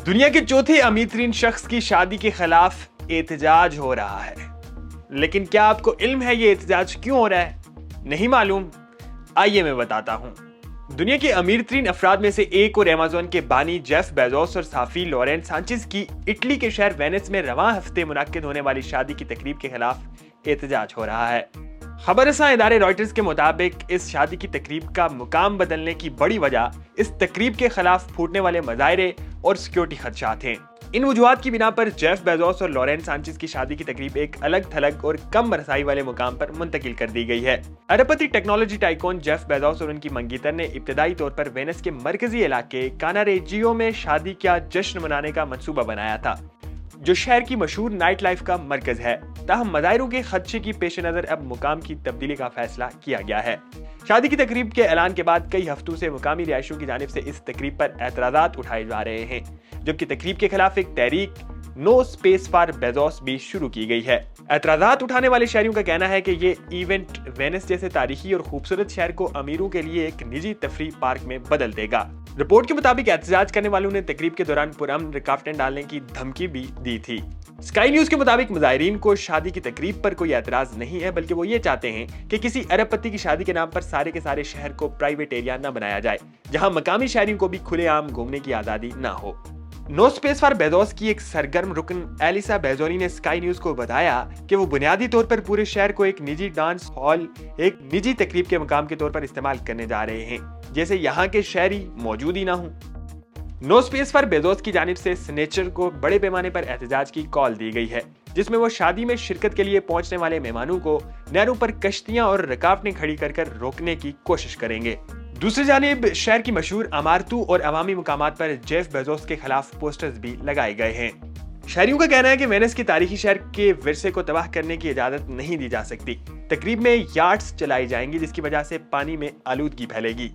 دنیا کے چوتھے امیر ترین شخص کی شادی کے خلاف احتجاج ہو رہا ہے، لیکن کیا آپ کو علم ہے یہ احتجاج کیوں ہو رہا ہے؟ نہیں معلوم؟ آئیے میں بتاتا ہوں۔ دنیا کے امیر ترین افراد میں سے ایک اور ایمیزون کے بانی جیف بیزوس اور صحافی لورین سانچیز کی اٹلی کے شہر وینس میں رواں ہفتے منعقد ہونے والی شادی کی تقریب کے خلاف احتجاج ہو رہا ہے۔ خبر رساں ادارے رائٹرز کے مطابق اس شادی کی تقریب کا مقام بدلنے کی بڑی وجہ اس تقریب کے خلاف پھوٹنے والے مظاہرے اور سیکیورٹی خدشات ہیں۔ ان وجوہات کی بنا پر جیف بیزوس اور لورین سانچیز کی شادی کی تقریب ایک الگ تھلگ اور کم رسائی والے مقام پر منتقل کر دی گئی ہے۔ اربپتی ٹیکنالوجی ٹائکون جیف بیزوس اور ان کی منگیتر نے ابتدائی طور پر وینس کے مرکزی علاقے کاناریجیو میں شادی کا جشن منانے کا منصوبہ بنایا تھا، جو شہر کی مشہور نائٹ لائف کا مرکز ہے۔ تاہم مظاہروں کے خدشے کی پیش نظر اب مقام کی تبدیلی کا فیصلہ کیا گیا ہے۔ شادی کی تقریب کے اعلان کے بعد کئی ہفتوں سے مقامی رہائشیوں کی جانب سے اس تقریب پر اعتراضات اٹھائے جا رہے ہیں، جبکہ تقریب کے خلاف ایک تحریک نو اسپیس فار بیزوس بھی شروع کی گئی ہے۔ اعتراضات اٹھانے والے شہریوں کا کہنا ہے کہ یہ ایونٹ وینس جیسے تاریخی اور خوبصورت شہر کو امیروں کے لیے ایک نجی تفریح پارک میں بدل دے گا۔ رپورٹ کے مطابق احتجاج کرنے والوں نے تقریب کے دوران پرامن رکاوٹیں ڈالنے کی دھمکی بھی دی تھی۔ اسکائی نیوز کے مطابق مظاہرین کو شادی کی تقریب پر کوئی اعتراض نہیں ہے، بلکہ وہ یہ چاہتے ہیں کہ کسی ارب پتی کی شادی کے نام پر سارے کے سارے شہر کو پرائیویٹ ایریا نہ بنایا جائے، جہاں مقامی شہریوں کو بھی کھلے عام گھومنے کی آزادی نہ ہو۔ نو اسپیس فار بیزوس کی ایک سرگرم رکن ایلیسا بیزونی نے اسکائی نیوز کو بتایا کہ وہ بنیادی طور پر پورے شہر کو ایک نجی ڈانس ہال ایک نجی تقریب کے مقام کے طور پر استعمال کرنے جا رہے ہیں، جیسے یہاں کے شہری موجود ہی نہ ہوں۔ نو اسپیس فار بیزوس کی جانب سے سنیچر کو بڑے پیمانے پر احتجاج کی کال دی گئی ہے، جس میں وہ شادی میں شرکت کے لیے پہنچنے والے مہمانوں کو نہروں پر کشتیاں اور رکاوٹیں کھڑی کر کر روکنے کی کوشش کریں گے۔ دوسری جانب شہر کی مشہور عمارتوں اور عوامی مقامات پر جیف بیزوس کے خلاف پوسٹرز بھی لگائے گئے ہیں۔ شہریوں کا کہنا ہے کہ وینس کے تاریخی شہر کے ورثے کو تباہ کرنے کی اجازت نہیں دی جا سکتی۔ تقریب میں یاٹس چلائی جائیں گی، جس کی وجہ سے پانی میں آلودگی پھیلے گی۔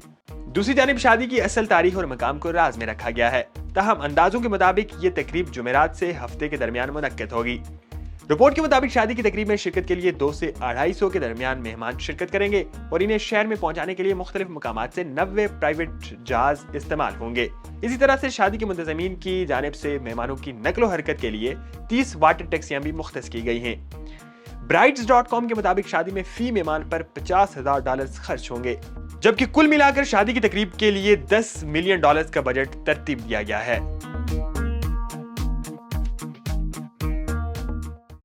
دوسری جانب شادی کی اصل تاریخ اور مقام کو راز میں رکھا گیا ہے، تاہم اندازوں کے مطابق یہ تقریب جمعرات سے ہفتے کے درمیان منعقد ہوگی۔ رپورٹ کے مطابق شادی کی تقریب میں شرکت کے لیے 200 سے 250 کے درمیان مہمان شرکت کریں گے اور انہیں شہر میں پہنچانے کے لیے مختلف مقامات سے 90 پرائیویٹ جہاز استعمال ہوں گے۔ اسی طرح سے شادی کے منتظمین کی جانب سے مہمانوں کی نقل و حرکت کے لیے 30 واٹر ٹیکسیاں بھی مختص کی گئی ہیں۔ برائٹس.com کے مطابق شادی میں فی مہمان پر $50,000 خرچ ہوں گے، جبکہ کل ملا کر شادی کی تقریب کے لیے $10 ملین کا بجٹ ترتیب دیا گیا ہے۔